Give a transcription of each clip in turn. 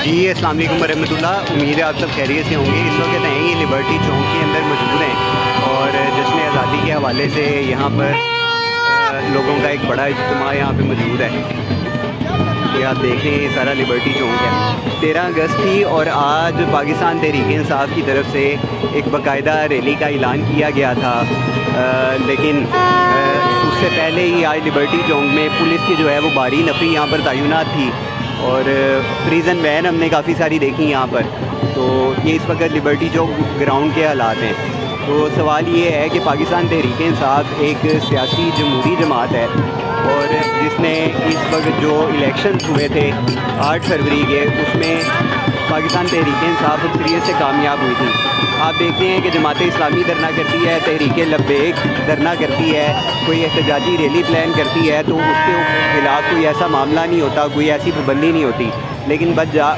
جی السلام علیکم ورحمۃ اللہ، امید ہے آپ سب خیریت سے ہوں گے۔ اس وقت ہیں یہ لبرٹی چوک کے اندر موجود ہیں اور جشن آزادی کے حوالے سے یہاں پر لوگوں کا ایک بڑا اجتماع یہاں پہ موجود ہے۔ یہ آپ دیکھیں یہ سارا لبرٹی چوک ہے۔ 13 اگست تھی اور آج پاکستان تحریک انصاف کی طرف سے ایک باقاعدہ ریلی کا اعلان کیا گیا تھا، لیکن اس سے پہلے ہی آج لبرٹی چوک میں پولیس کی جو ہے وہ بھاری نفری یہاں پر تعینات تھی اور پریزن وین ہم نے کافی ساری دیکھی یہاں پر۔ تو یہ اس وقت لبرٹی چوک گراؤنڈ کے حالات ہیں۔ تو سوال یہ ہے کہ پاکستان تحریک انصاف ایک سیاسی جمہوری جماعت ہے اور جس نے اس وقت جو الیکشنز ہوئے تھے 8 فروری کے، اس میں پاکستان تحریک انصاف اکثریت سے کامیاب ہوئی تھی۔ آپ دیکھتے ہیں کہ جماعت اسلامی دھرنا کرتی ہے، تحریک لبیک دھرنا کرتی ہے، کوئی احتجاجی ریلی پلان کرتی ہے تو اس کے خلاف کوئی ایسا معاملہ نہیں ہوتا، کوئی ایسی پابندی نہیں ہوتی، لیکن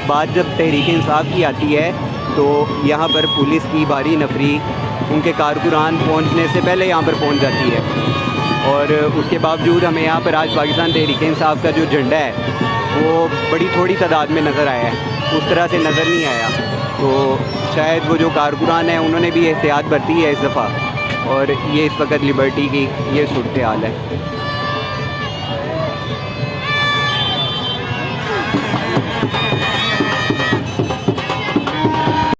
بات جب تحریک انصاف کی آتی ہے تو یہاں پر پولیس کی بھاری نفری ان کے کارکنان پہنچنے سے پہلے یہاں پر پہنچ جاتی ہے، اور اس کے باوجود ہمیں یہاں پر آج پاکستان تحریک انصاف کا جو جھنڈا ہے وہ بڑی تھوڑی تعداد میں نظر آیا ہے، اس طرح سے نظر نہیں آیا۔ تو شاید وہ جو کارکنان ہیں انہوں نے بھی احتیاط برتی ہے اس دفعہ، اور یہ اس وقت لبرٹی کی یہ صورتحال ہے۔